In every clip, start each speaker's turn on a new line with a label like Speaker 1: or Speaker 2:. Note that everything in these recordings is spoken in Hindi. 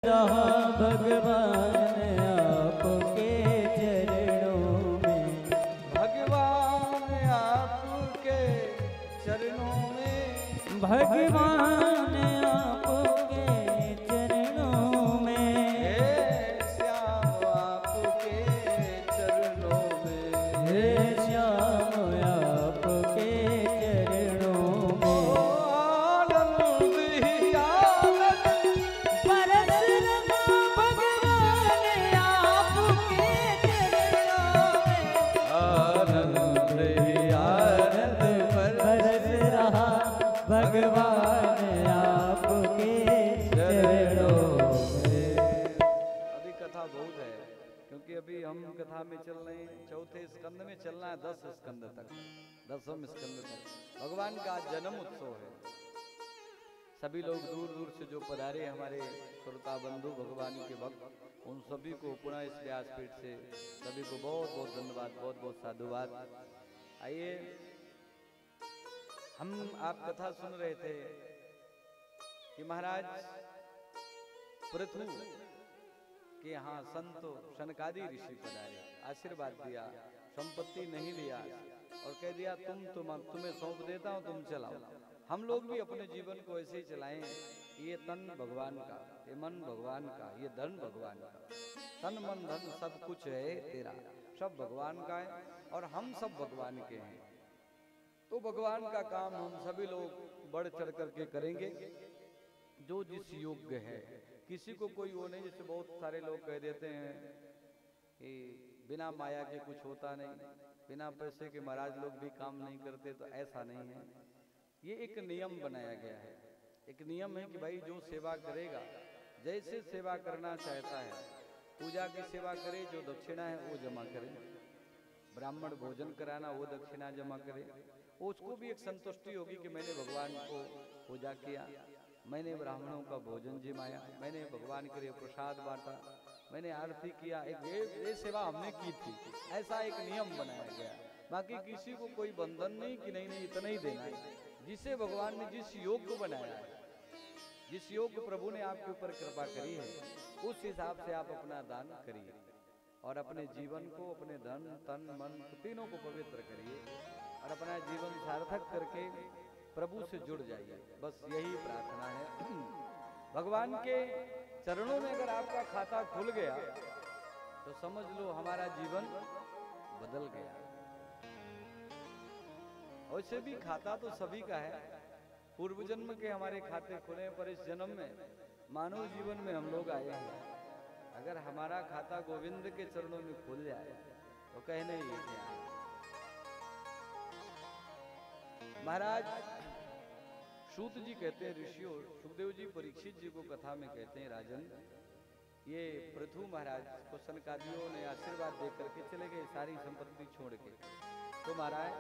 Speaker 1: रहा भगवान आपके चरणों में,
Speaker 2: भगवान आपके चरणों में,
Speaker 1: भगवान आपके चरणों में,
Speaker 2: हे श्याम आपके चरणों में,
Speaker 1: हे श्याम आपके चरणों में।
Speaker 2: आनंद ही आनंद
Speaker 1: बरस रहा भगवान आपके चरणों में,
Speaker 2: आनंद ही आनंद
Speaker 1: बरस रहा भगवान आपके चरणों में।
Speaker 2: अभी कथा बहुत है, क्योंकि अभी हम कथा में चल रहे हैं, चौथे स्कंद में चलना है 10 स्कंद तक, 10वें स्कंद तक भगवान का जन्म उत्सव है। सभी लोग दूर दूर से जो पधारे हमारे श्रोता बंधु भगवान के भक्त, उन सभी को पुनः इस व्यासपीठ से सभी को बहुत बहुत धन्यवाद, बहुत बहुत साधुवाद। आइए, हम आप कथा सुन रहे थे कि महाराज पृथु के यहाँ संत शनकादि ऋषि पधारे, आशीर्वाद दिया, संपत्ति नहीं लिया और कह दिया तुम्हें सौंप देता हूँ, तुम चलाओ। हम लोग भी अपने जीवन को ऐसे ही चलाएं। ये तन भगवान का, ये मन भगवान का, ये धन भगवान का, तन मन धन सब कुछ है तेरा, सब भगवान का है और हम सब भगवान के हैं। तो भगवान का काम हम सभी लोग बढ़ चढ़ करके करेंगे, जो जिस योग्य है। किसी को कोई वो नहीं, जैसे बहुत सारे लोग कह देते हैं कि बिना माया के कुछ होता नहीं, बिना पैसे के महाराज लोग भी काम नहीं करते, तो ऐसा नहीं है। ये एक नियम बनाया गया है, एक नियम है कि भाई जो सेवा करेगा, जैसे सेवा करना चाहता है, पूजा की सेवा करे, जो दक्षिणा है वो जमा करे, ब्राह्मण भोजन कराना वो दक्षिणा जमा करे, उसको भी एक संतुष्टि होगी कि मैंने भगवान को पूजा किया, मैंने ब्राह्मणों का भोजन जिमाया, मैंने भगवान के लिए प्रसाद बांटा, मैंने आरती किया, एक ये सेवा हमने की थी। ऐसा एक नियम बनाया गया। बाकी किसी को कोई बंधन नहीं कि नहीं इतना ही देना है। जिसे भगवान ने जिस योग्य बनाया है, जिस योग्य प्रभु ने आपके ऊपर कृपा करी है, उस हिसाब से आप अपना दान करिए और अपने जीवन को, अपने धन तन मन तीनों को पवित्र करिए और अपना जीवन सार्थक करके प्रभु से जुड़ जाइए। बस यही प्रार्थना है। भगवान के चरणों में अगर आपका खाता खुल गया तो समझ लो हमारा जीवन बदल गया। वैसे भी खाता तो सभी का है, पूर्व जन्म के हमारे खाते खुले, पर इस जन्म में मानव जीवन में हम लोग आए हैं। अगर हमारा खाता गोविंद के चरणों में खुल जाए तो कहने ही क्या। महाराज सूत जी कहते हैं, ऋषियों सुखदेव जी परीक्षित जी को कथा में कहते हैं, राजन ये पृथु महाराज को सनकादियों ने आशीर्वाद दे करके चले गए, सारी संपत्ति छोड़ के। तो महाराज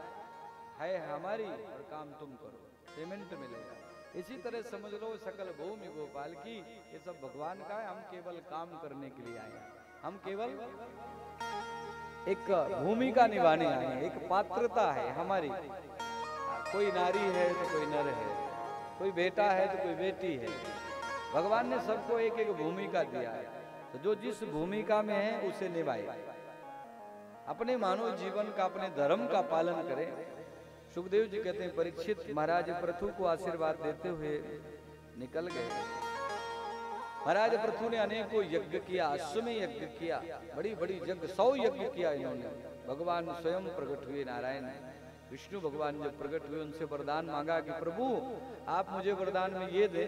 Speaker 2: है हमारी और काम तुम करो, पेमेंट मिलेगा। इसी तरह समझ लो सकल भूमि गोपाल की, ये सब भगवान का है, हम केवल काम करने के लिए आए हैं। हम केवल एक भूमिका निभाने आए हैं, एक पात्रता है हमारी। कोई नारी है तो कोई नर है, कोई बेटा है तो कोई बेटी है। भगवान ने सबको एक एक भूमिका दिया है, तो जो जिस भूमिका में है उसे निभाए, अपने मानव जीवन का, अपने धर्म का पालन करें। सुखदेव जी कहते हैं, परीक्षित महाराज पृथु को आशीर्वाद देते हुए निकल गए। महाराज पृथु ने अनेकों यज्ञ किया, अश्वमेध यज्ञ किया, बड़ी बड़ी यज्ञ, 100 यज्ञ किया इन्होंने। भगवान स्वयं प्रकट हुए, नारायण विष्णु भगवान जब प्रकट हुए उनसे वरदान मांगा कि प्रभु आप मुझे वरदान में ये दे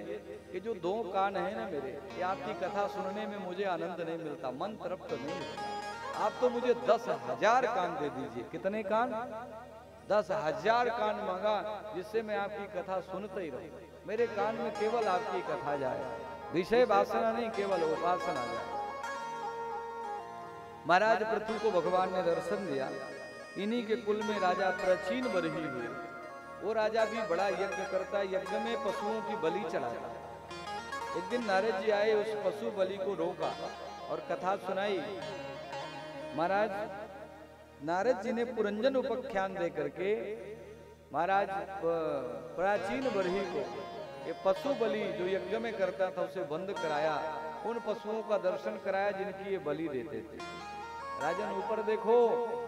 Speaker 2: कि जो 2 कान है ना मेरे, ये आपकी कथा सुनने में मुझे आनंद नहीं मिलता, मन तृप्त नहीं होता। आप तो मुझे 10,000 कान दे दीजिए। कितने कान? 10,000 कान मांगा, जिससे मैं आपकी कथा सुनता ही रहूं। मेरे कान में केवल आपकी कथा जाए, विषय वासना नहीं, केवल उपासना जाए। महाराज पृथु को भगवान ने दर्शन दिया। इन्हीं के कुल में राजा प्राचीन बरही हुए। वो राजा भी बड़ा यज्ञ करता, यज्ञ में पशुओं की बलि चढ़ाता। एक दिन नारद जी आए, उस पशु बलि को रोका और कथा सुनाई। महाराज नारद जी ने पुरंजन उपाख्यान दे करके महाराज प्राचीन बरही को ये पशु बलि जो यज्ञ में करता था उसे बंद कराया उन पशुओं का दर्शन कराया जिनकी ये बलि देते थे। राजन ऊपर देखो,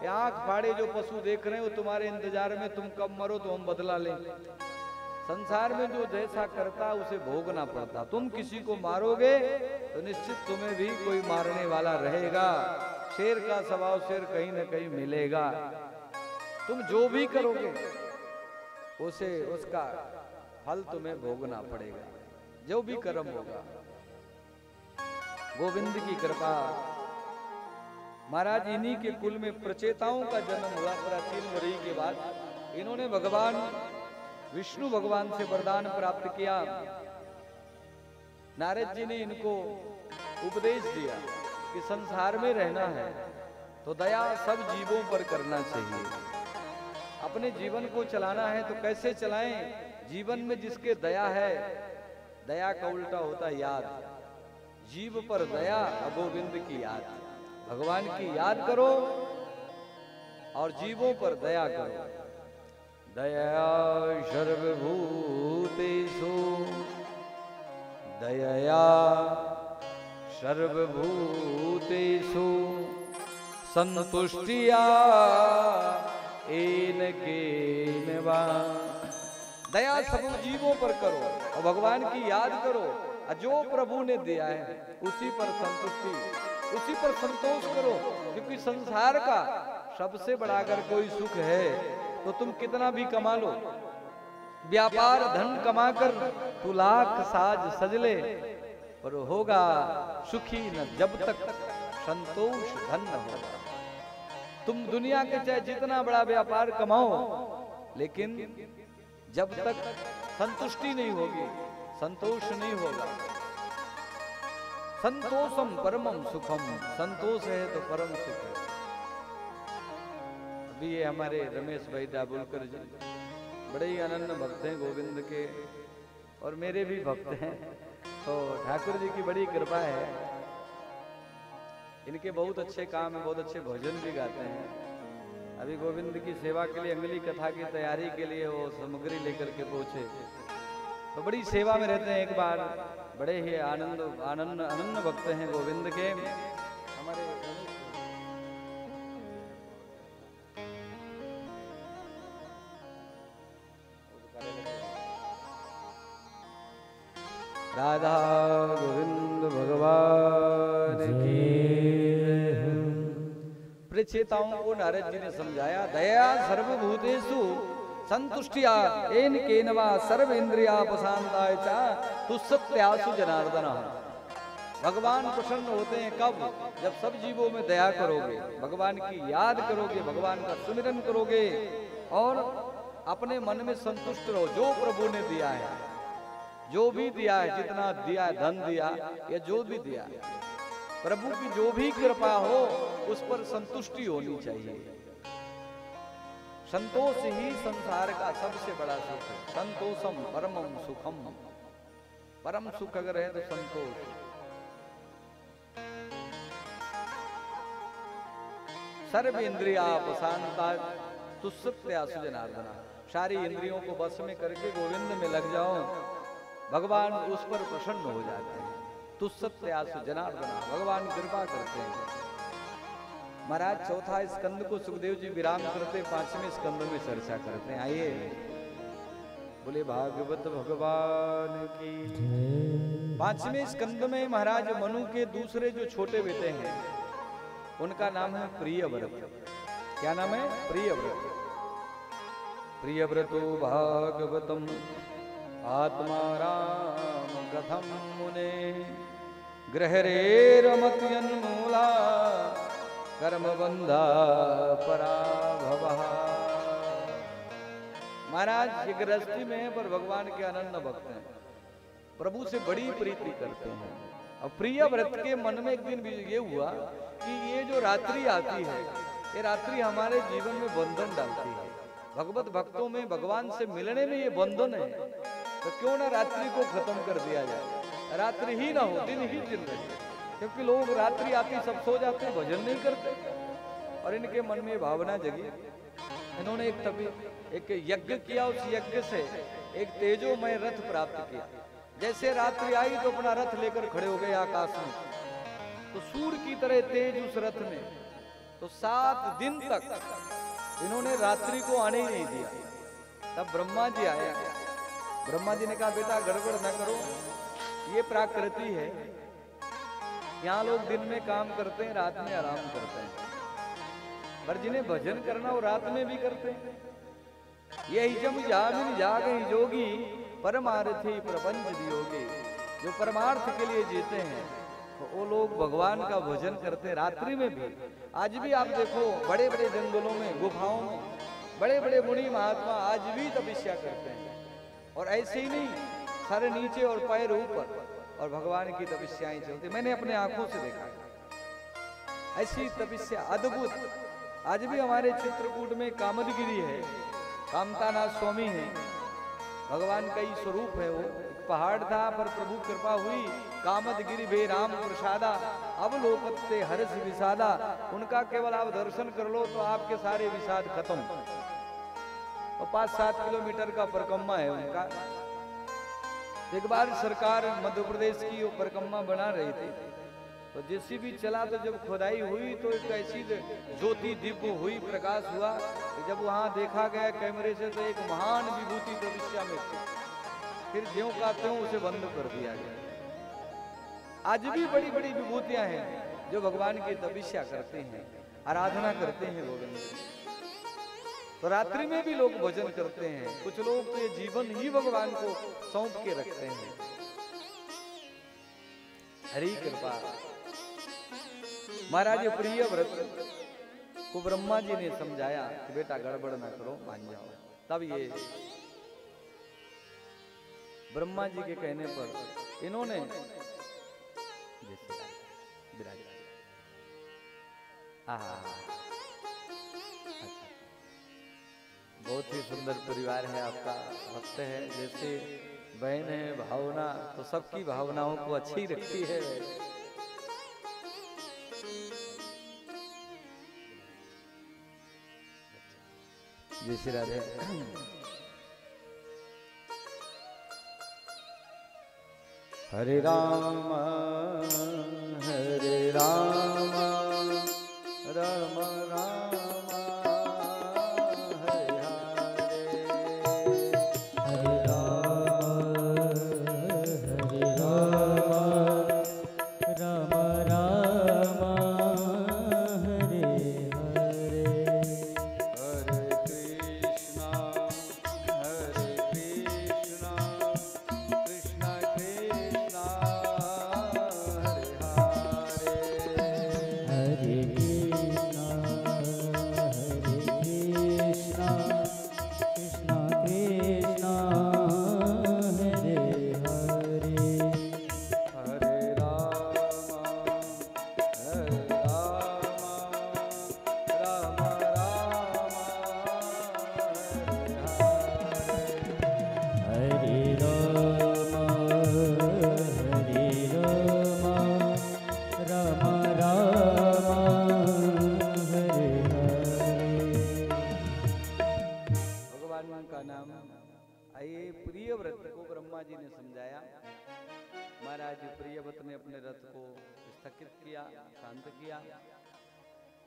Speaker 2: आंख फाड़े जो पशु देख रहे हो तुम्हारे इंतजार में, तुम कब मरो तो हम बदला लें। संसार में जो जैसा करता उसे भोगना पड़ता। तुम किसी को मारोगे तो निश्चित तुम्हें भी कोई मारने वाला रहेगा। शेर का स्वभाव शेर कहीं न कहीं मिलेगा। तुम जो भी करोगे उसे उसका फल तुम्हें भोगना पड़ेगा, जो भी कर्म होगा। गोविंद की कृपा। महाराज इन्हीं के कुल में प्रचेताओं का जन्म हुआ। प्राचीन वरी के बाद इन्होंने भगवान विष्णु भगवान से वरदान प्राप्त किया। नारद जी ने इनको उपदेश दिया कि संसार में रहना है तो दया सब जीवों पर करना चाहिए। अपने जीवन को चलाना है तो कैसे चलाएं? जीवन में जिसके दया है, दया का उल्टा होता है याद। जीव पर दया, गोविंद की याद। भगवान की याद करो और जीवों पर दया करो। दया सर्वभूतेषु दयया सर्वभूतेषु संतुष्टिया एन केन वा। दया सब जीवों पर करो और भगवान की याद करो। जो प्रभु ने दिया है उसी पर संतुष्टि, उसी पर संतोष करो। क्योंकि संसार का सबसे बड़ा अगर कोई सुख है तो तुम कितना भी कमा लो, व्यापार धन कमाकर तू लाख साज सज ले, पर होगा सुखी न जब तक संतोष धन न होगा। तुम दुनिया के चाहे जितना बड़ा व्यापार कमाओ, लेकिन जब तक संतुष्टि नहीं होगी, संतोष नहीं होगा। संतोषम परमम सुखम, संतोष है तो परम सुख है। अभी ये हमारे रमेश भाई दाबुलकर जी बड़े ही अनन्य भक्त हैं गोविंद के, और मेरे भी भक्त हैं। तो ठाकुर जी की बड़ी कृपा है। इनके बहुत अच्छे काम है, बहुत अच्छे भजन भी गाते हैं। अभी गोविंद की सेवा के लिए अगली कथा की तैयारी के लिए वो सामग्री लेकर के पहुंचे, तो बड़ी सेवा में रहते हैं। एक बार बड़े ही अनन्य भक्त हैं गोविंद के हमारे। राधा गोविंद भगवान की। प्रचेताओं को नारद जी ने समझाया, दया सर्वभूतेषु संतुष्टिया एन केनवा सर्व इंद्रियापशांताय च तुस्सत्यासु जनार्दन। भगवान प्रसन्न होते हैं कब? जब सब जीवों में दया करोगे, भगवान की याद करोगे, भगवान का सुमिरन करोगे और अपने मन में संतुष्ट रहो। जो प्रभु ने दिया है, जो भी दिया है, जितना दिया है, धन दिया या जो भी दिया, प्रभु की जो भी कृपा हो उस पर संतुष्टि होनी चाहिए। संतोष ही संसार का सबसे बड़ा सुख है। संतोषम परमम सुखम। परम सुख अगर है तो संतोष। सर्व इंद्रियापशांता तुस्सत्यासु जनार्दन। सारी इंद्रियों को बस में करके गोविंद में लग जाओ, भगवान उस पर प्रसन्न हो जाते हैं। तुस्सत्यासु जनार्दन, भगवान कृपा करते हैं। महाराज चौथा स्कंद को सुखदेव जी विराम करते, पांचवें स्कंद में चर्चा करते हैं। आइए बोले भागवत भगवान की। पांचवें स्कंद में महाराज मनु के दूसरे जो छोटे बेटे हैं उनका नाम है प्रियव्रत। क्या नाम है? प्रियव्रत। प्रियव्रतो भागवतम आत्मा राम कथम मुने ग्रहरे रमत्यन्मूला कर्म बंधा पराभव। महाराज ये गृहस्थी में है पर भगवान के अनन्य भक्त हैं, प्रभु से बड़ी प्रीति करते हैं। और प्रियव्रत के मन में एक दिन ये हुआ कि ये जो रात्रि आती है, ये रात्रि हमारे जीवन में बंधन डालती है। भगवत भक्तों में भगवान से मिलने में ये बंधन है, तो क्यों ना रात्रि को खत्म कर दिया जाए। रात्रि ही ना हो, दिन ही दिन रहे। क्योंकि लोग रात्रि आती सब सो जाते, भजन नहीं करते। और इनके मन में भावना जगी, इन्होंने एक यज्ञ किया। उस यज्ञ से एक तेजोमय रथ प्राप्त किया। जैसे रात्रि आई तो अपना रथ लेकर खड़े हो गए आकाश में, तो सूर्य की तरह तेज उस रथ में। तो 7 दिन तक इन्होंने रात्रि को आने ही नहीं दिया। तब ब्रह्मा जी आया। ब्रह्मा जी ने कहा बेटा गड़बड़ न करो, ये प्रकृति है, यहाँ लोग दिन में काम करते हैं, रात में आराम करते हैं, पर जिन्हें भजन करना वो रात में भी करते हैं। यही जम जामिन जागहि जोगी परमार्थी प्रपंच वियोगी। जो परमार्थ के लिए जीते हैं तो वो लोग भगवान का भजन करते हैं रात्रि में भी। आज भी आप देखो बड़े बड़े जंगलों में, गुफाओं में बड़े बड़े मुनि महात्मा आज भी तपस्या करते हैं। और ऐसे ही नहीं, सर नीचे और पैर ऊपर, और भगवान की तपस्याएं चलती। मैंने अपने आंखों से देखा ऐसी तपस्या अद्भुत। आज भी हमारे चित्रकूट में कामदगिरी है, कामतानाथ स्वामी है, भगवान का ही स्वरूप है। वो पहाड़ था पर प्रभु कृपा हुई, कामदगिरी बे राम प्रसादा, अब लोकते हर्ष विषादा। उनका केवल आप दर्शन कर लो तो आपके सारे विषाद खत्म। और 5-7 किलोमीटर का परिक्रमा है उनका। एक बार सरकार मध्य प्रदेश की वो परिक्रमा बना रही थी, तो जेसीबी चला, तो जब खुदाई हुई तो एक ऐसी ज्योति दीप हुई, प्रकाश हुआ। जब वहां देखा गया कैमरे से तो एक महान विभूति तपस्या में थी। फिर ज्यों का त्यों उसे बंद कर दिया गया। आज भी बड़ी बड़ी विभूतियां हैं जो भगवान की तपस्या करते हैं, आराधना करते हैं गोविंद। तो रात्रि में भी लोग भजन करते हैं। कुछ लोग तो ये जीवन ही भगवान को सौंप के रखते हैं। हरि कृपा। महाराज प्रिय व्रत को ब्रह्मा जी ने समझाया कि बेटा गड़बड़ ना करो, मान जाओ। तब ये ब्रह्मा जी के कहने पर इन्होंने बहुत ही सुंदर परिवार है आपका, भक्त है, जैसे बहन है भावना, तो सबकी भावनाओं को अच्छी रखती है। जय श्री राधे। हरे राम राम राम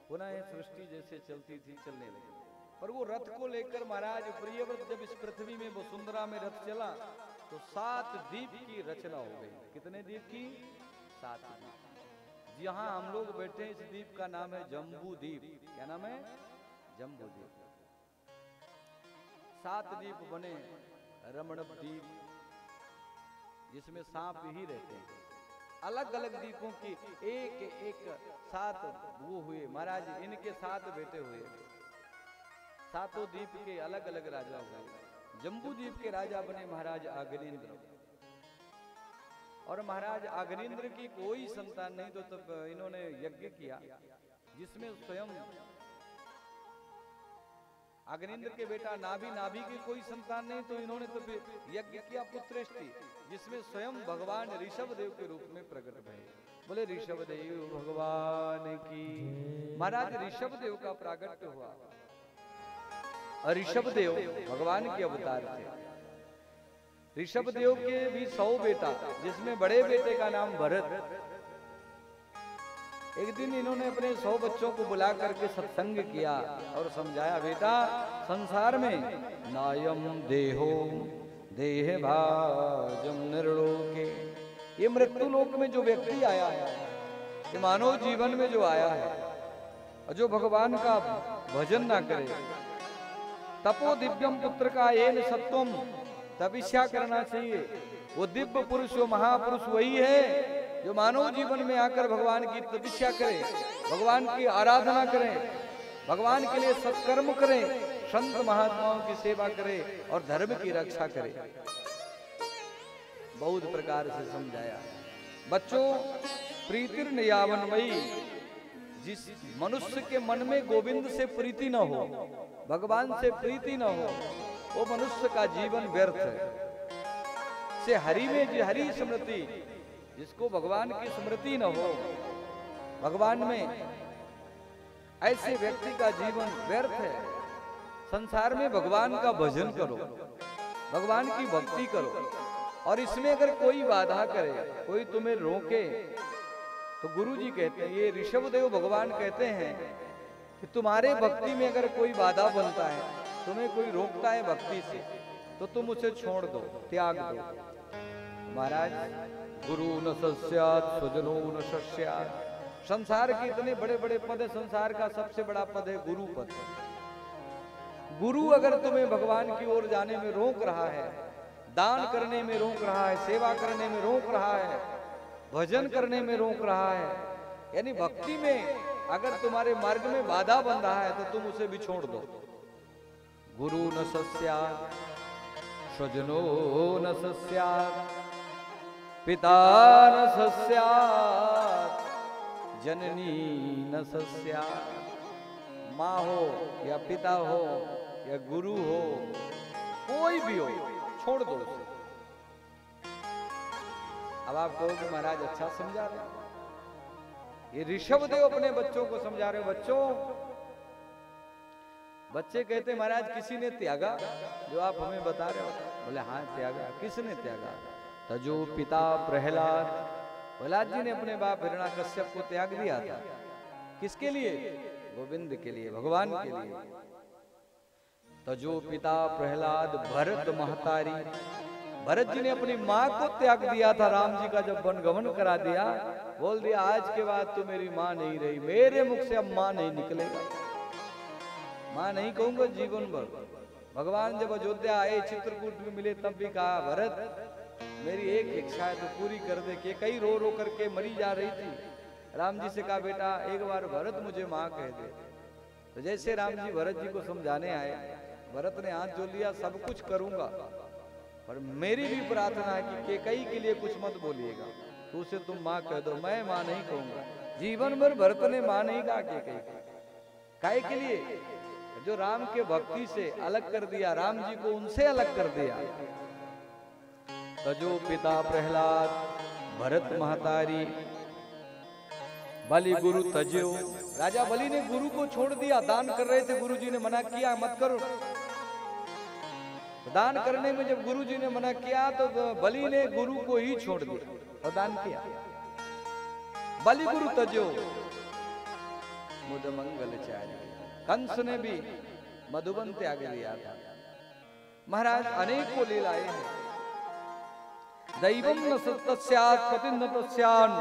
Speaker 2: पुनः सृष्टि जैसे चलती थी चलने लगी। पर वो रथ को लेकर महाराज प्रियव्रत जब इस पृथ्वी में वसुंधरा में रथ चला तो 7 द्वीप की रचना हो गई। कितने द्वीप की? 7 द्वीप। जहां हम लोग बैठे इस द्वीप का नाम है जम्बू द्वीप। क्या नाम है? जम्बू द्वीप। 7 द्वीप बने। रमण द्वीप जिसमें सांप ही रहते हैं। अलग अलग द्वीपों की एक एक 7 वो हुए। महाराज इनके 7 बेटे हुए। 7 द्वीप के अलग अलग राजा हुए। जम्बू द्वीप के राजा बने महाराज अग्निंद्र। और महाराज अग्निंद्र की कोई संतान नहीं, तो तब इन्होंने यज्ञ किया जिसमें स्वयं अग्निंद्र के बेटा नाभि की कोई संतान नहीं, तो इन्होंने तो यज्ञ किया पुत्रेष्टि, जिसमें स्वयं भगवान ऋषभ देव के रूप में प्रकट भये। बोले ऋषभ देव भगवान की। महाराज ऋषभ देव का प्रागट्य हुआ। और ऋषभ देव भगवान के अवतार थे। ऋषभ देव के भी 100 बेटा, जिसमें बड़े बेटे का नाम भरत। एक दिन इन्होंने अपने 100 बच्चों को बुला करके सत्संग किया और समझाया, बेटा संसार में नायम देहो देह भाजम निर्लोके, ये मृत्यु लोक में जो व्यक्ति आया है, ये मानव जीवन में जो आया है और जो भगवान का भजन ना करे, तपो दिव्यम पुत्र का येन सत्वम, तपस्या करना चाहिए। वो दिव्य पुरुष, वो महापुरुष वही है जो मानव जीवन में आकर भगवान की तपस्या करे, भगवान की आराधना करें, भगवान के लिए सत्कर्म करें, संत महात्माओं की सेवा करे और धर्म की रक्षा करे। बहुत प्रकार से समझाया। बच्चों, प्रीतिर नियावन वही, जिस मनुष्य के मन में गोविंद से प्रीति न हो, भगवान से प्रीति न हो, वो मनुष्य का जीवन व्यर्थ है। से हरि में जो हरि स्मृति, जिसको भगवान की स्मृति न हो, भगवान में, ऐसे व्यक्ति का जीवन व्यर्थ है। संसार में भगवान का भजन करो, भगवान की भक्ति करो, और इसमें अगर कोई बाधा करे, कोई तुम्हें रोके, तो गुरु जी कहते हैं, ये ऋषभदेव भगवान कहते हैं कि तुम्हारे भक्ति में अगर कोई बाधा बनता है, तुम्हें कोई रोकता है भक्ति से, तो तुम उसे छोड़ दो, त्याग दो। महाराज, गुरु न सस्यात् स्वजनो न सस्यात्, संसार के इतने बड़े बड़े पद है, संसार का सबसे बड़ा पद है गुरु पद। गुरु अगर तुम्हें भगवान की ओर जाने में रोक रहा है, दान करने में रोक रहा है, सेवा करने में रोक रहा है, भजन करने में रोक रहा है, यानी भक्ति में अगर तुम्हारे मार्ग में बाधा बन रहा है, तो तुम उसे भी छोड़ दो। गुरु न सस्यात् स्वजनो न सस्यात्, पिता न सस्यात् जननी न सस्यात्। माँ हो या पिता हो या गुरु हो, कोई भी हो, छोड़ दो उसे। अब आप कहोगे महाराज अच्छा समझा रहे, ये ऋषभदेव अपने बच्चों को समझा रहे। बच्चों, बच्चे कहते महाराज किसी ने त्यागा, जो आप हमें बता रहे हो? बोले हाँ त्यागा। किसने त्यागा? तजो पिता प्रहलाद, प्रहलाद जी ने अपने बाप हिरण्याकश्यप को त्याग दिया था। किसके लिए? गोविंद के लिए, भगवान के लिए। तजो पिता प्रहलाद भरत महतारी, भरत जी ने अपनी माँ को त्याग दिया था। राम जी का जब वनगमन करा दिया, बोल दिया आज के बाद तो मेरी माँ नहीं रही, मेरे मुख से अब माँ नहीं निकलेगा, माँ नहीं कहूंगा जीवन भर। भगवान जब अयोध्या आए, चित्रकूट में मिले, तब भी कहा भरत मेरी एक इच्छा है तो पूरी कर दे। के कई रो रो करके मरी जा रही थी। राम जी से कहा बेटा एक बार भरत मुझे माँ कह दे। तो जैसे राम जी भरत जी को समझाने आए, भरत ने हाथ जोड़ लिया, सब कुछ करूंगा, पर मेरी भी प्रार्थना है कि कई के लिए कुछ मत बोलिएगा, तो उसे तुम माँ कह दो, मैं माँ नहीं कहूंगा। जीवन भर भरत ने माँ नहीं कहा के काहे के लिए? जो राम के भक्ति से अलग कर दिया, राम जी को उनसे अलग कर दिया। तजो पिता प्रहलाद भरत महतारी, बलि गुरु तजो, राजा बलि ने गुरु को छोड़ दिया। दान कर रहे थे, गुरु जी ने मना किया मत करो। दान करने में जब गुरु जी ने मना किया, तो बलि ने गुरु को ही छोड़ दिया और दान किया। बलि गुरु तजो मुद मंगल चारी, कंस ने भी मधुबन त्याग दिया था। महाराज अनेकों लीलाएं हैं। दैवम न तस्यात् पति न तस्यान,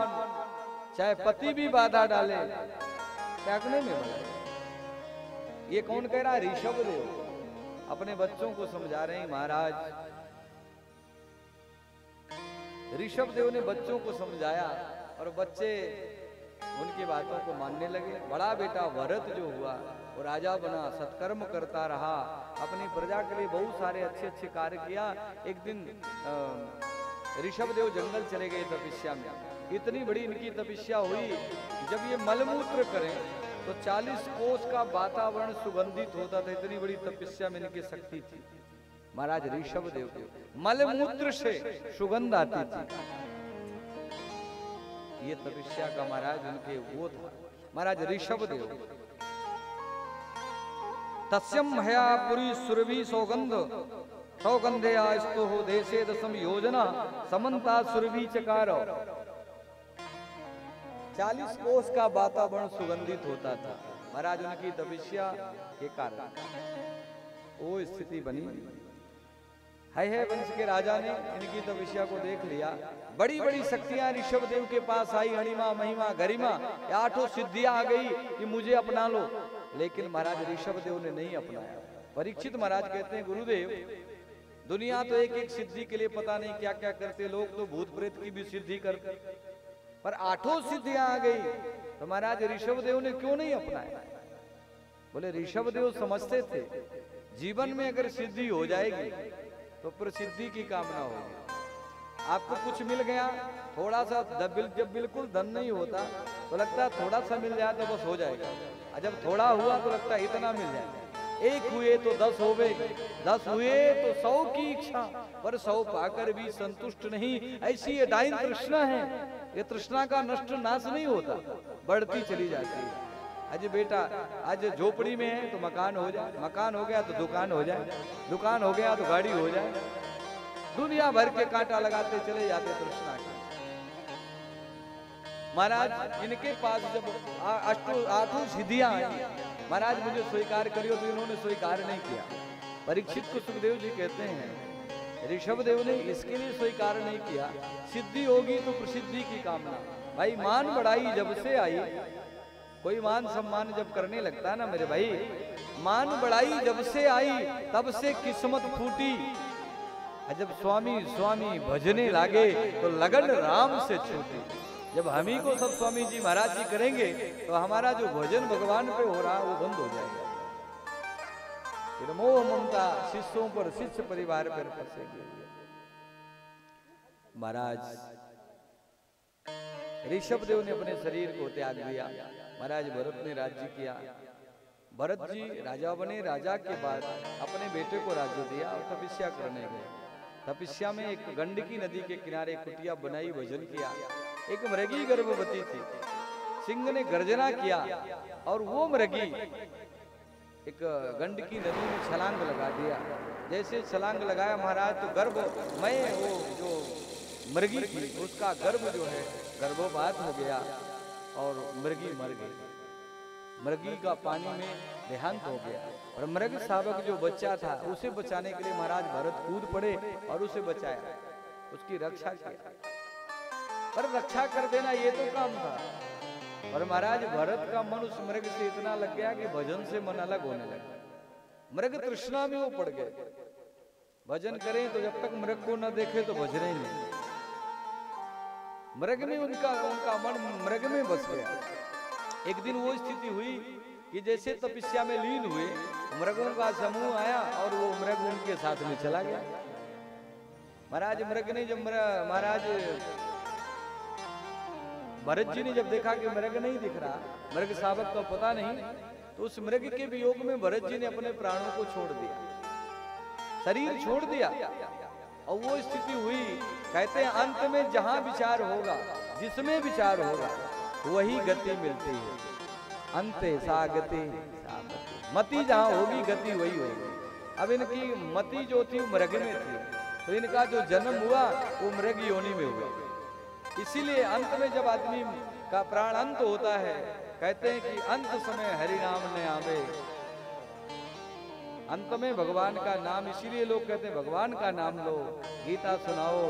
Speaker 2: चाहे पति भी बाधा डाले त्यागने में बना। ये कौन कह रहा है? ऋषभदेव अपने बच्चों को समझा रहे हैं। महाराज ऋषभदेव ने बच्चों को समझाया और बच्चे उनकी बातों को मानने लगे। बड़ा बेटा भरत जो हुआ वो राजा बना, सत्कर्म करता रहा, अपनी प्रजा के लिए बहुत सारे अच्छे अच्छे कार्य किया। एक दिन ऋषभदेव जंगल चले गए तपस्या में। इतनी बड़ी इनकी तपस्या हुई, जब ये मलमूत्र करें तो 40 कोस का वातावरण सुगंधित होता था। इतनी बड़ी तपस्या में इनकी शक्ति थी। महाराज ऋषभदेव के मलमूत्र से सुगंध आती थी। ये तपस्या का महाराज उनके वो था, महाराज ऋषभदेव। तस्यम हया पुरी सुरभि सौगंध सौगंधेयास्तो हो देशे दशम योजना समन्ता सुरभि चकारो। 40 कोस का वातावरण सुगंधित होता था महाराज उनकी तपस्या के कारण वो स्थिति बनी। है वंश के राजा ने इनकी तपस्या को देख लिया। बड़ी बड़ी शक्तियां ऋषभ देव के पास आई, अणिमा महिमा गरिमा 8 सिद्धियां आ गई कि मुझे अपना लो, लेकिन महाराज ऋषभ देव ने नहीं अपनाया। परीक्षित महाराज कहते हैं गुरुदेव दुनिया तो एक एक सिद्धि के लिए पता नहीं क्या क्या करते, लोग तो भूत प्रेत की भी सिद्धि करते, पर 8 सिद्धियां आ गई तो महाराज ऋषभ देव ने क्यों नहीं अपनाया? बोले ऋषभ देव समझते थे जीवन में अगर सिद्धि हो जाएगी तो प्रसिद्धि की कामना होगी। आपको कुछ मिल गया थोड़ा सा, जब बिल्कुल धन नहीं होता तो लगता थोड़ा सा मिल जाए तो बस हो जाएगा, और जब थोड़ा हुआ तो लगता है इतना मिल जाए। 1 हुए तो 10 हो गए, 10 हुए तो 100 की इच्छा, पर 100 पाकर भी संतुष्ट नहीं। ऐसी ये डाइन तृष्णा है, ये तृष्णा का नष्ट नाश नहीं होता, बढ़ती चली जाती है। आज बेटा आज झोपड़ी में है तो मकान हो जाए, मकान हो गया तो दुकान हो जाए, दुकान हो गया तो गाड़ी हो जाए, दुनिया भर के कांटा लगाते चले जाते तृष्णा के। महाराज इनके पास जब 8 सिद्धियां आई, महाराज मुझे स्वीकार करियो, तो इन्होंने स्वीकार नहीं किया। परीक्षित को सुखदेव जी कहते हैं ऋषभ देव ने इसके लिए स्वीकार नहीं किया, सिद्धि होगी तो प्रसिद्धि की कामना। भाई मान बढ़ाई जब से आई, कोई मान सम्मान जब करने लगता है ना मेरे भाई, मान बढ़ाई जब से आई तब से किस्मत फूटी। जब स्वामी स्वामी भजने लागे तो लगन राम से छूटी। जब हम ही को सब स्वामी जी महाराज जी करेंगे तो हमारा जो भजन भगवान पे हो रहा है वो बंद हो जाएगा। फिर मोह ममता शिष्यों पर, शिष्य परिवार पर फंसेगी। महाराज ऋषभ देव ने अपने शरीर को त्याग दिया। महाराज भरत ने राज्य किया। भरत जी राजा बने, राजा के बाद अपने बेटे को राज्य दिया और तपस्या करने गए। तपस्या में एक गंडकी नदी के किनारे कुटिया बनाई, भजन किया। एक मृगी गर्भवती थी, सिंह ने गर्जना किया और वो मृगी एक गंडकी नदी में छलांग लगा दिया। जैसे छलांग लगाया महाराज तो गर्भ में वो जो मृगी थी उसका गर्भ जो है गर्भपात हो गया और मृगी मर गई। मृगी का पानी में देहांत हो गया और मृग शावक जो बच्चा था उसे बचाने के लिए महाराज भरत कूद पड़े और उसे बचाया, उसकी रक्षा किया। पर रक्षा कर देना ये तो काम था, और महाराज भरत का मन उस मृग से इतना लग गया कि भजन से मन अलग होने लगा। मृग तृष्णा में वो पड़ गए। भजन करें तो जब तक मृग को न देखे तो भजने ही नहीं। मृग में उनका मन मृग में बस गया। एक दिन वो स्थिति हुई कि जैसे तपस्या में लीन हुए, मृगों का समूह आया और वो मृग उनके साथ में चला गया। महाराज मृग ने जब महाराज भरत जी ने जब देखा कि मृग नहीं दिख रहा, मृग शावक का पता नहीं, तो उस मृग के वियोग में भरत जी ने अपने प्राणों को छोड़ दिया, शरीर छोड़ दिया। और वो स्थिति हुई, कहते हैं अंत में जहां विचार होगा, जिसमें विचार होगा वही गति मिलती है। अंते सा गति मति जहां होगी गति वही होगी। अब इनकी मति जो थी मृग में थी, तो इनका जो जन्म हुआ वो मृग योनि में हुआ। इसीलिए अंत में जब आदमी का प्राण अंत होता है, कहते हैं कि अंत समय हरि नाम ने आवे। अंत में भगवान का नाम, इसीलिए लोग कहते हैं भगवान का नाम लो, गीता सुनाओ।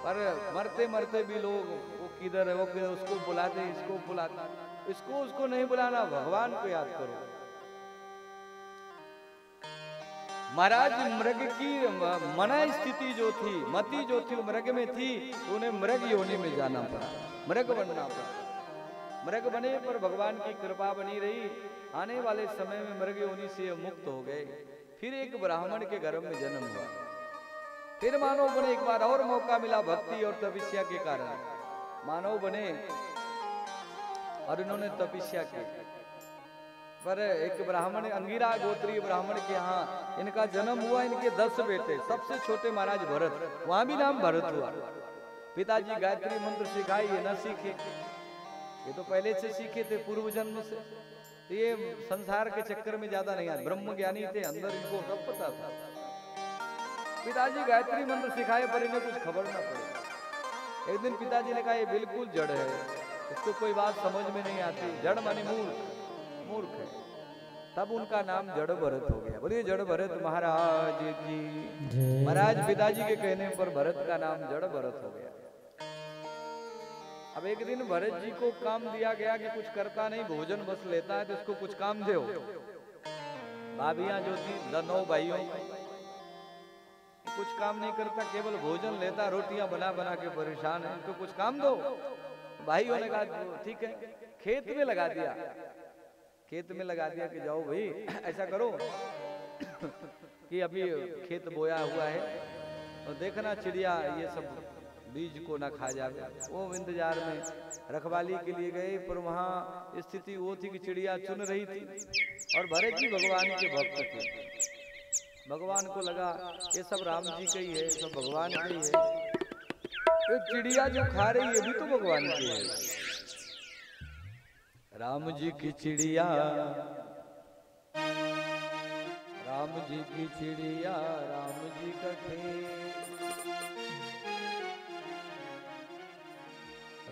Speaker 2: पर मरते मरते भी लोग वो किधर है, वो किधर, उसको बुलाते, इसको बुलाता, इसको उसको नहीं बुलाना, भगवान को याद करो। महाराज मृग की मना स्थिति जो थी, मति जो थी मृग में थी, तो उन्हें मृग योनि में जाना पड़ा, मृग बनना पड़ा। मृग बने पर भगवान की कृपा बनी रही। आने वाले समय में मृग योनि से मुक्त हो गए। फिर एक ब्राह्मण के गर्भ में जन्म हुआ। फिर मानव बने, एक बार और मौका मिला भक्ति और तपस्या के कारण मानव बने और इन्होंने तपस्या की। पर एक ब्राह्मण, अंगिरा गोत्रीय ब्राह्मण के यहाँ इनका जन्म हुआ। इनके 10 बेटे, सबसे छोटे महाराज भरत, वहां भी नाम भरत हुआ। पिताजी गायत्री मंत्र सिखाई, ये न सीखे, ये तो पहले से सीखे थे पूर्व जन्म से। तो ये संसार के चक्कर में ज्यादा नहीं आए, ब्रह्म ज्ञानी थे, अंदर इनको सब पता था। पिताजी गायत्री मंत्र सिखाए पर इन्हें कुछ खबर ना पड़े। एक दिन पिताजी ने कहा ये बिल्कुल जड़ है, इसको कोई बात समझ में नहीं आती। जड़ माने मूर्ख, मूर्ख है। तब उनका नाम जड़ भरत हो गया। बोलिए जड़ भरत महाराज की। महाराज पिताजी के कहने पर भरत का नाम जड़ भरत हो गया। अब एक दिन भरत जी को काम दिया गया कि कुछ करता नहीं, भोजन बस लेता है, तो इसको कुछ काम दो। भाभियां जो थी 9 भाइयों, कुछ काम नहीं करता, केवल भोजन लेता, रोटियां बना बना के परेशान है, इनको कुछ काम दो। भाइयों ने कहा ठीक है, खेत में लगा दिया। खेत में लगा दिया कि जाओ भाई ऐसा करो कि अभी खेत बोया हुआ है और देखना चिड़िया ये सब बीज को ना खा जाए। वो इंतजार में रखवाली के लिए गए, पर वहां स्थिति वो थी कि चिड़िया चुन रही थी और भरत जी भगवान के भक्त थे। भगवान को लगा ये सब राम जी का ही है, सब भगवान का ही है। एक चिड़िया जो खा रही है भी तो भगवान की है। राम जी की चिड़िया, राम जी की चिड़िया, राम जी का खेत।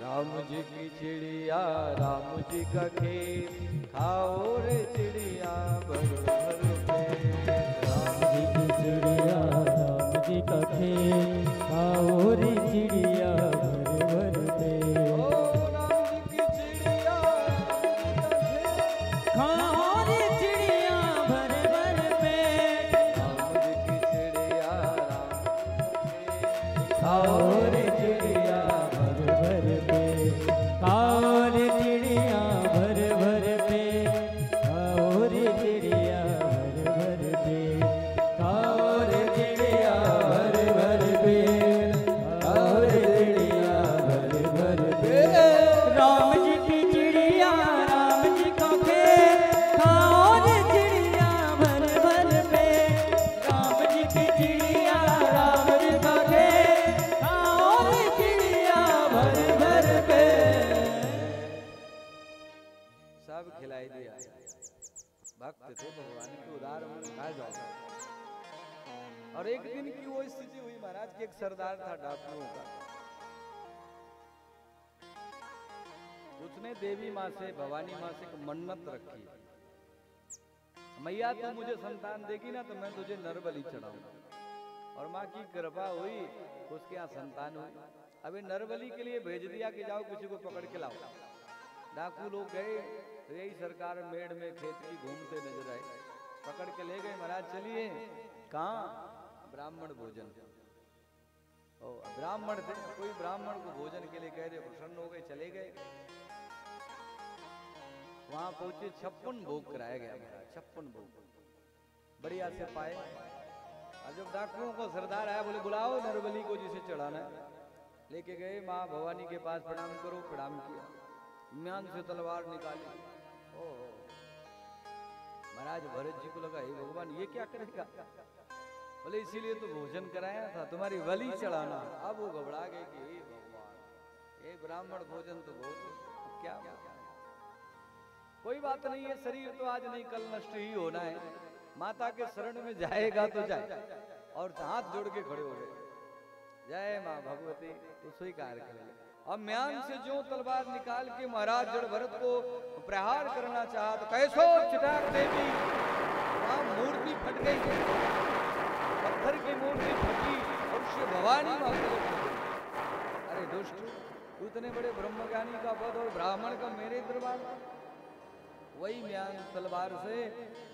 Speaker 2: राम जी की चिड़िया, राम जी का खेत, खाओ रे चिड़िया भर भर पेट।
Speaker 1: राम जी की चिड़िया, राम जी का खेत, खाओ रे चिड़िया भर भर पेट।
Speaker 2: ओ राम जी की चिड़िया,
Speaker 1: खाओ रे चिड़िया भर भर पेट।
Speaker 2: राम जी की चिड़िया, राम जी का खेत,
Speaker 1: खाओ रे चिड़िया भर भर पेट। खाओ रे चिड़िया भर भर पेट। खाओ रे चिड़िया भर भर पेट। खाओ रे चिड़िया भर भर पेट। खाओ रे चिड़िया भर भर पेट। राम जी की चिड़िया, राम जी का खेत, खाओ रे चिड़िया भर भर पेट। राम जी की चिड़िया, राम जी का खेत, खाओ रे चिड़िया भर भर पेट।
Speaker 2: सब खिलाई दिया। भक्त थे भगवान के, उदार मन खा जाओ। और एक दिन की वो स्थिति हुई महाराज कि एक सरदार था डाकुओं का। उसने देवी माँ से, भवानी माँ से एक मन्नत रखी, मैया तू मुझे संतान देगी ना तो मैं तुझे नरबलि चढ़ाऊंगा। और माँ की कृपा हुई, उसके यहाँ संतान हुई। अबे नरबलि के लिए भेज दिया कि जाओ किसी को पकड़ के लाओ। डाकू लोग गए तो यही सरकार मेड़ में खेत की घूमते नजर आए, पकड़ के ले गए। महाराज चलिए, कहाँ? ब्राह्मण भोजन। ओ ब्राह्मण थे, कोई ब्राह्मण को भोजन के लिए कह रहे, प्रसन्न हो गए, चले गए। वहां पहुंचे, 56 भोग कराया गया महाराज, 56 भोग बढ़िया से पाए। और जब डाकुओं को सरदार आया, बोले बुलाओ नरबली को जिसे चढ़ाना है। लेके गए, माँ भवानी के पास प्रणाम करो। प्रणाम किया, म्यान से तलवार निकाली। ओह महाराज भरत जी को लगा हे भगवान ये क्या करेगा। बोले इसीलिए तो भोजन कराया था, तुम्हारी बलि चढ़ाना। अब वो घबरा गए कि हे भगवान ये ब्राह्मण भोजन तो बहुत क्या। कोई बात नहीं है, शरीर तो आज नहीं कल नष्ट ही होना है। माता के शरण में जाएगा तो जाए। और हाथ जोड़ के खड़े हो गए, जय माँ भगवती, तो स्वीकार कर। अब म्यान से जो तलवार निकाल के महाराज जड़ भरत को प्रहार करना चाहा तो कैसो चिटाक देवी, वहां मूर्ति फट गई, पत्थर की मूर्ति फटी और उससे भवानी मां प्रकट हो गई। अरे दुष्ट, तू इतने बड़े ब्रह्मज्ञानी का पद और ब्राह्मण का मेरे दरबार। वही म्यान तलवार से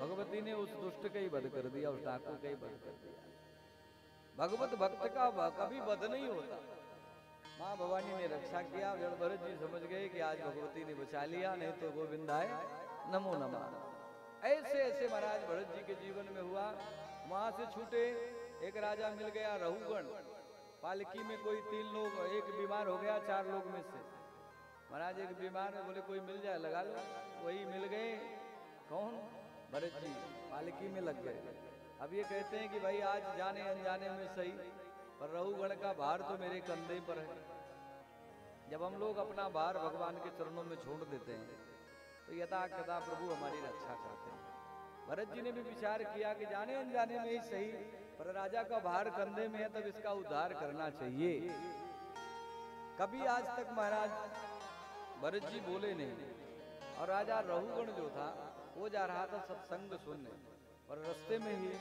Speaker 2: भगवती ने उस दुष्ट का ही वध कर दिया, उस डाकू का ही वध कर दिया। भगवत भक्त का कभी वध नहीं होता। माँ भवानी ने रक्षा किया। जड़ भरत जी समझ गए कि आज भगवती ने बचा लिया, नहीं तो गोविंदाय नमो नमः। ऐसे ऐसे महाराज भरत जी के जीवन में हुआ। वहां से छूटे, एक राजा मिल गया रहुगण। पालकी में कोई 3 लोग, एक बीमार हो गया 4 लोग में से। महाराज एक बीमार है, बोले कोई मिल जाए लगा लो। वही मिल गए, कौन? भरत जी पालकी में लग गए। अब ये कहते हैं कि भाई आज जाने अनजाने में सही, पर रहुगण का भार तो मेरे कंधे पर है। जब हम लोग अपना भार भगवान के चरणों में छोड़ देते हैं तो यथा कदा प्रभु हमारी रक्षा करते हैं। भरत जी ने भी विचार किया कि जाने अनजाने में ही सही, पर राजा का भार कंधे में है, तब इसका उद्धार करना चाहिए। कभी आज तक महाराज भरत जी बोले नहीं, और राजा रहुगण जो था वो जा रहा था सत्संग सुनने, और रास्ते में ही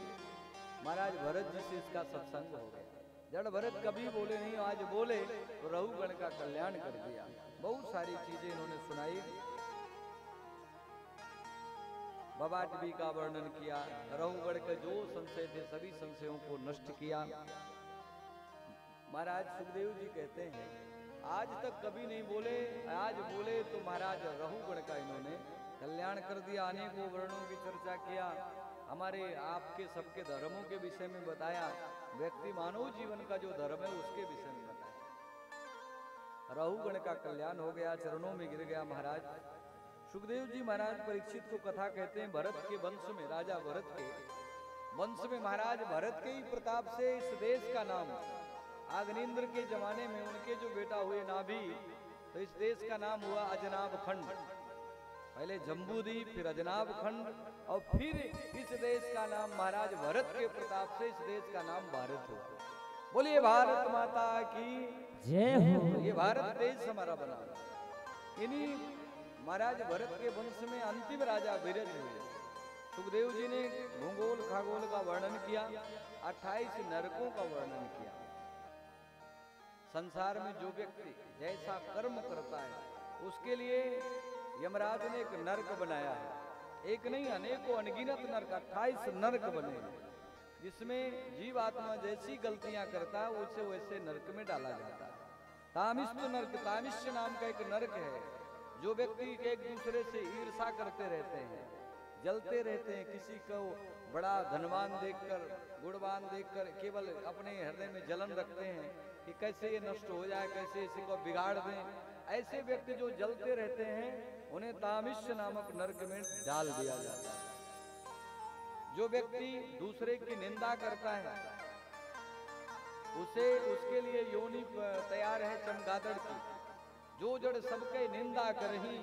Speaker 2: महाराज भरत जी से इसका सत्संग हो गया। जड़ भरत कभी बोले नहीं, आज बोले तो रहुगण का कल्याण कर दिया। बहुत सारी चीजें इन्होंने सुनाई, बबाटवी का वर्णन किया, रहुगण के जो संशय थे सभी संशयों को नष्ट किया। महाराज सुखदेव जी कहते हैं आज तक कभी नहीं बोले, आज बोले तो महाराज रहुगण का इन्होंने कल्याण कर दिया। अनेकों वर्णों की चर्चा किया, हमारे आपके सबके धर्मों के विषय में बताया, व्यक्ति मानव जीवन का जो धर्म है उसके विषय में बताया। रहुगण का कल्याण हो गया, चरणों में गिर गया महाराज। सुखदेव जी महाराज परीक्षित को कथा कहते हैं, भरत के वंश में, राजा भरत के वंश में महाराज भरत के ही प्रताप से इस देश का नाम, अग्निंद्र के जमाने में उनके जो बेटा हुए नाभि, तो इस देश का नाम हुआ अजनाब खंड। पहले जम्बूद्वीप, फिर अजनाब खंड, और फिर इस देश का नाम महाराज भरत के प्रताप से इस देश का नाम भारत हुआ। बोलिए भारत माता की
Speaker 1: जय हो।
Speaker 2: ये भारत देश हमारा बना। इन्हीं महाराज भरत के वंश में अंतिम राजा विरज हुए। सुखदेव जी ने भूगोल खगोल का वर्णन किया, 28 नरकों का वर्णन किया। संसार में जो व्यक्ति जैसा कर्म करता है उसके लिए यमराज ने एक नरक बनाया है, एक नहीं अनेकों अनगिनत नरक, 28 नरक बने हैं, जिसमें जीव आत्मा जैसी गलतियां करता है उसे वैसे नरक में डाला जाता है। तामिष्ट नरक, तामिष्ट नाम का एक नरक है, जो व्यक्ति एक दूसरे से ईर्षा करते रहते हैं, जलते रहते हैं, किसी को बड़ा धनवान देखकर, गुणवान देखकर केवल अपने हृदय में जलन रखते हैं कि कैसे ये नष्ट हो जाए, कैसे इसी को बिगाड़ दें। ऐसे व्यक्ति जो जलते रहते हैं उन्हें तामिष्ट नामक नरक में डाल दिया जाता है। जो व्यक्ति दूसरे की निंदा करता है उसे, उसके लिए योनि तैयार है चमगादड़ की। जो जड़ सबके निंदा करही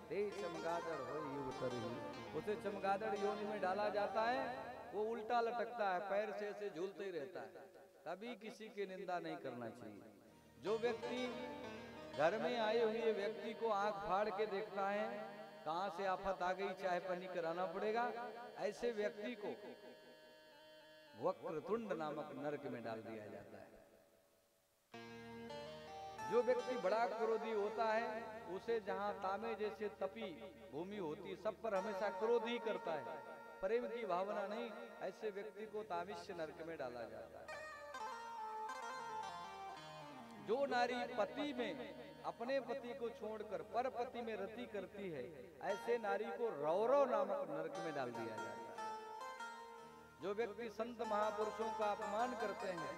Speaker 2: ते चमगादड़ होई उतरही, उसे चमगादड़ योनि में डाला जाता है। वो उल्टा लटकता है, पैर से ऐसे झूलते ही रहता है। कभी किसी की निंदा नहीं करना चाहिए। जो व्यक्ति घर में आए हुए व्यक्ति को आंख फाड़ के देखता है, कहां से आफत आ गई, चाहे पानी कराना पड़ेगा, ऐसे व्यक्ति को वक्रतुंड नामक नरक में डाल दिया जाता है। जो व्यक्ति बड़ा क्रोधी होता है उसे जहां तांबे जैसे तपी भूमि होती, सब पर हमेशा क्रोध ही करता है, प्रेम की भावना नहीं, ऐसे व्यक्ति को तामिष्य नरक में डाला जाता है। जो नारी पति में अपने पति को छोड़कर पर पति में रति करती है, ऐसे नारी को रौरव नामक नरक में डाल दिया जाता है। जो व्यक्ति संत महापुरुषों का अपमान करते हैं,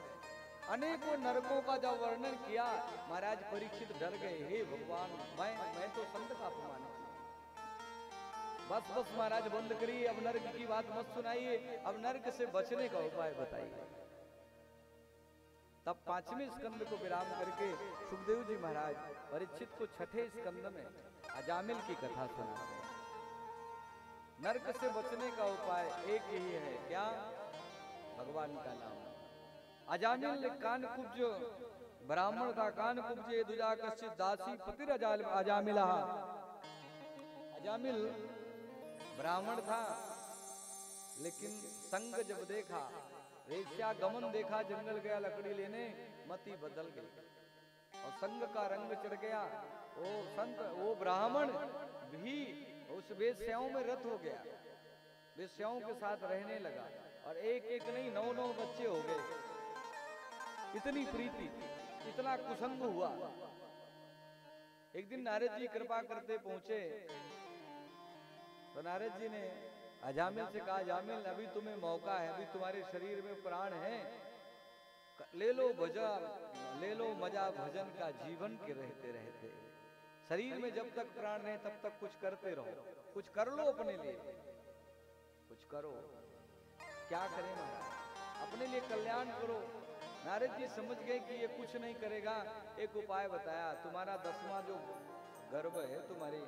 Speaker 2: अनेकों नरकों का जब वर्णन किया, महाराज परीक्षित डर गए, हे भगवान, मैं तो संत का अपमान किया। बस महाराज बंद करिए, अब नरक की बात मत सुनाइए, अब नरक से बचने का उपाय बताइए। तब 5वें स्कंद को विराम करके सुखदेव जी महाराज परीक्षित को 6ठे स्कंद में अजामिल की कथा सुनाते हैं। नरक से बचने का उपाय एक ही है, क्या? भगवान का नाम। अजामिल कानकुब्ज ब्राह्मण था, कानकुब्जे दुजा कश्चित दासी पतिर अजामिला। अजामिल ब्राह्मण था, लेकिन संग जब देखा, वेश्या गमन देखा, जंगल गया लकड़ी लेने, मति बदल गई और संग का रंग चढ़ गया। वो संत, वो ब्राह्मण भी उस वेश्याओं में रत हो गया, वेश्याओं के साथ रहने लगा, और एक एक नहीं 9-9 बच्चे हो गए। इतनी प्रीति, इतना कुसंग हुआ। एक दिन नारद जी कृपा करते पहुंचे, तो नारद जी ने अजामिल से कहा, अजामिल अभी तुम्हें मौका है, अभी तुम्हारे शरीर में प्राण है, ले लो मजा भजन का जीवन के रहते रहते। शरीर में जब तक प्राण रहे तब तक कुछ करते रहो, कुछ कर लो अपने लिए, कुछ करो। क्या करें महाराज? अपने लिए कल्याण करो। नारद जी समझ गए कि ये कुछ नहीं करेगा। एक उपाय बताया, तुम्हारा 10वां जो गर्भ है तुम्हारी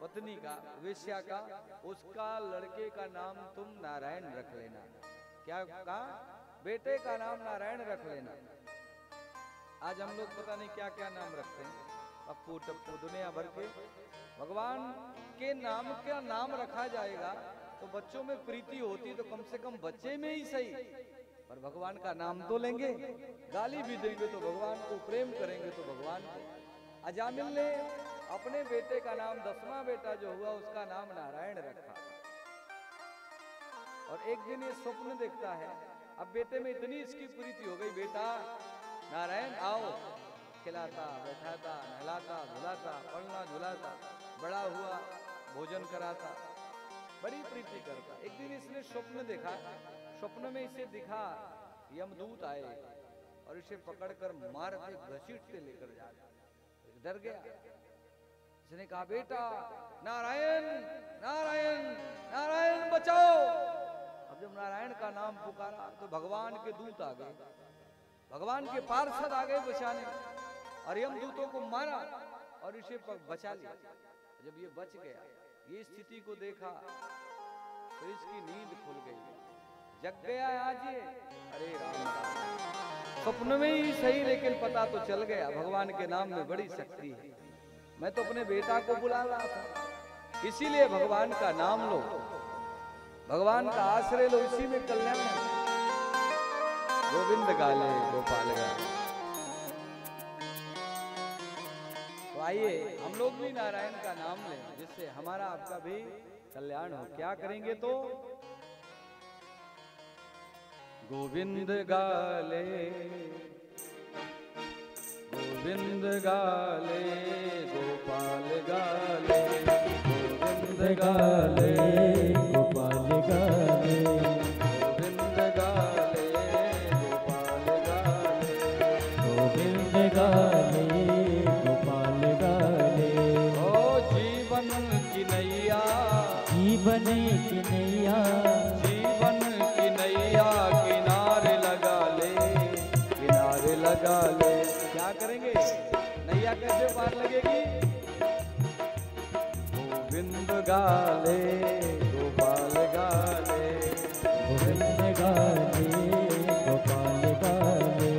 Speaker 2: पत्नी का, वेश्या का, उसका लड़के का नाम तुम नारायण रख लेना। क्या कहा? बेटे का नाम नारायण रख लेना। आज हम लोग पता नहीं क्या क्या नाम रखते हैं, पप्पू टप्पू दुनिया भर के। भगवान के नाम का नाम रखा जाएगा तो बच्चों में प्रीति होती, तो कम से कम बच्चे में ही सही, पर भगवान का नाम तो लेंगे। गाली भी देंगे तो भगवान को, प्रेम करेंगे तो भगवान को। अजामिल ने अपने बेटे का नाम, 10वां बेटा जो हुआ उसका नाम नारायण रखा। और एक दिन ये स्वप्न देखता है, अब बेटे में इतनी इसकी प्रीति हो गई, बेटा नारायण आओ, खिलाता बैठाता नहलाता धुलाता पढ़ना झुलाता, बड़ा हुआ भोजन कराता, बड़ी प्रीति करता। एक दिन इसने स्वप्न देखा, स्वप्न में इसे दिखा यमदूत आए और इसे पकड़कर मारते घसीटते लेकर जा रहे। डर गया, इसने कहा बेटा नारायण नारायण नारायण बचाओ। अब जब नारायण का नाम पुकारा तो भगवान के दूत आ गए, भगवान के पार्षद आ गए बचाने, और यमदूतों को मारा और इसे बचा लिया। जब ये बच गया, ये स्थिति को देखा तो इसकी नींद खुल गई, जग गया आज ये। अरे राम, स्वप्न में ही सही, लेकिन पता तो चल गया भगवान के नाम में बड़ी शक्ति है। मैं तो अपने बेटा को बुला रहा था, इसीलिए भगवान का नाम लो, भगवान का आश्रय लो, इसी में कल्याण है। गोविंद गाले गोपाल गाले। तो आइए हम लोग भी नारायण का नाम लें, जिससे हमारा आपका भी कल्याण हो। क्या करेंगे तो गोविंद गाले गोविंद गाले गोपाल गाले, गोविंद गाले गोपाल गाले, गोविंद गाले गोपाल गाले,
Speaker 1: गोविंद गाले गोपाल गाले।
Speaker 2: ओ जीवन की नैया,
Speaker 1: जीवन की नैया,
Speaker 2: जीवन की नैया किनारे लगा ले, किनारे लगा ले। क्या करेंगे, नैया कैसे पार लगेगी? गोविंद गाले गोपाल गाले,
Speaker 1: गोविंद गाले गोपाल गाले,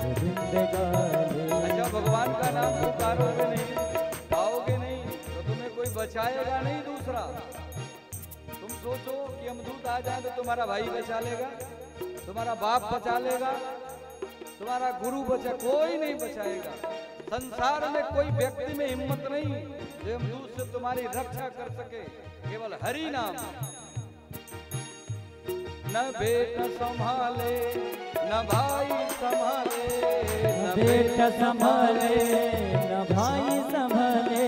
Speaker 1: गोविंद गाले।
Speaker 2: अच्छा, भगवान का नाम पुकारोगे नहीं, पाओगे नहीं, तो तुम्हें कोई बचाएगा नहीं दूसरा। तुम सोचो कि यमदूत आ जाए तो तुम्हारा भाई बचा लेगा, तुम्हारा बाप बचा लेगा, तुम्हारा गुरु बचा, कोई नहीं बचाएगा। संसार में कोई व्यक्ति में हिम्मत नहीं जो यमदूत से तुम्हारी रक्षा कर सके, केवल हरि नाम। न बेटा संभाले न भाई संभाले,
Speaker 1: न बेटा संभाले न भाई संभाले,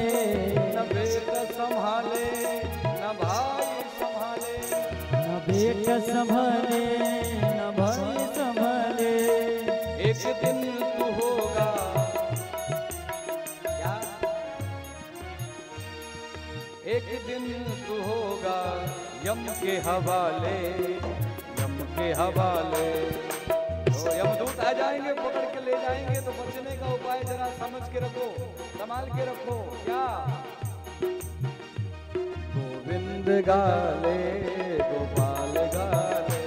Speaker 2: न बेटा संभाले न भाई संभाले,
Speaker 1: न बेटा संभाले न भाई संभाले।
Speaker 2: एक दिन तू होगा, क्या एक दिन तू होगा यम के हवाले, यम के हवाले। तो यमदूत आ जाएंगे, पकड़ के ले जाएंगे, तो बचने का उपाय जरा समझ के रखो, संभाल के रखो। क्या गोविंद गाले गोपाल गाले,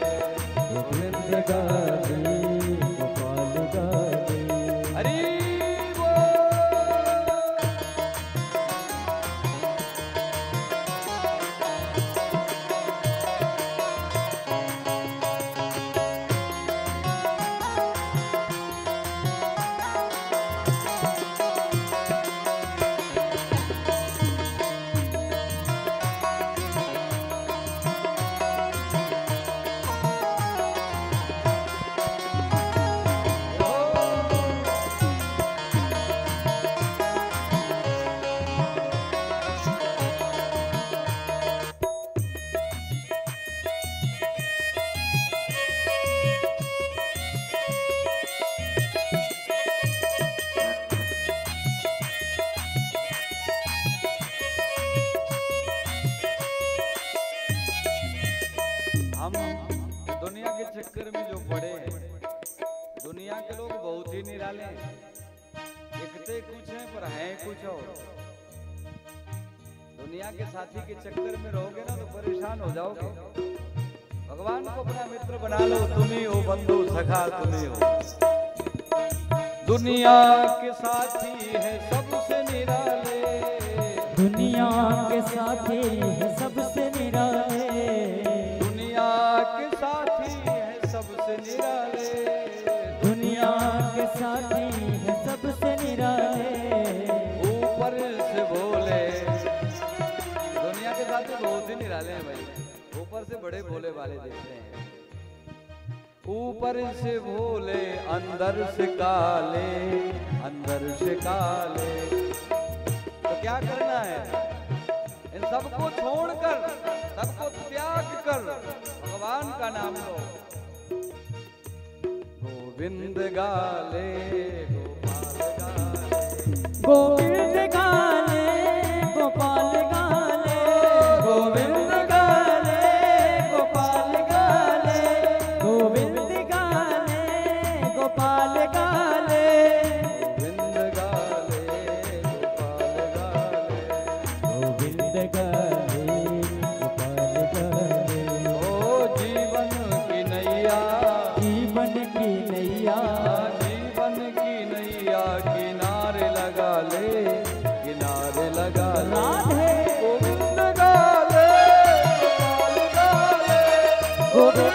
Speaker 1: गोविंद गाले गोपाल गाले।
Speaker 2: हरि हम दुनिया के चक्कर में जो पड़े हैं, दुनिया के लोग बहुत ही निराले हैं, दिखते कुछ हैं पर हैं कुछ और। दुनिया के साथी के चक्कर में रहोगे ना तो परेशान हो जाओगे। भगवान को अपना मित्र बना लो, तुम ही हो बंधु सखा, तुम ही हो। दुनिया के साथी है सबसे निराले,
Speaker 1: दुनिया के साथी है सबसे निराले,
Speaker 2: दुनिया के साथी है सबसे निराले,
Speaker 1: दुनिया के साथी है सबसे निराले।
Speaker 2: ऊपर से भोले, दुनिया के साथी बहुत ही निराले हैं भाई, ऊपर से बड़े भोले वाले दिखते हैं। ऊपर से भोले अंदर से काले, अंदर से काले। तो क्या करना है? इन सबको छोड़कर, सबको त्याग कर भगवान का नाम लो। गोविंद गाले, गोपाल गाले,
Speaker 1: गोविंद गाले, गोपाल गाले, गोविंद गाले, गोपाल गाले, गोविंद गाले, गोपाल गाले,
Speaker 2: गोविंद गाले, गोपाल गाले,
Speaker 1: गोविंद गाले, गोपाल गाले।
Speaker 2: ओ जीवन की नैया,
Speaker 1: जीवन की नैया,
Speaker 2: जीवन की नैया किनारे लगा ले, किनारे लगा ले।
Speaker 1: राधे
Speaker 2: गोविंद गाले, गोपाल गाले,
Speaker 1: गोविंद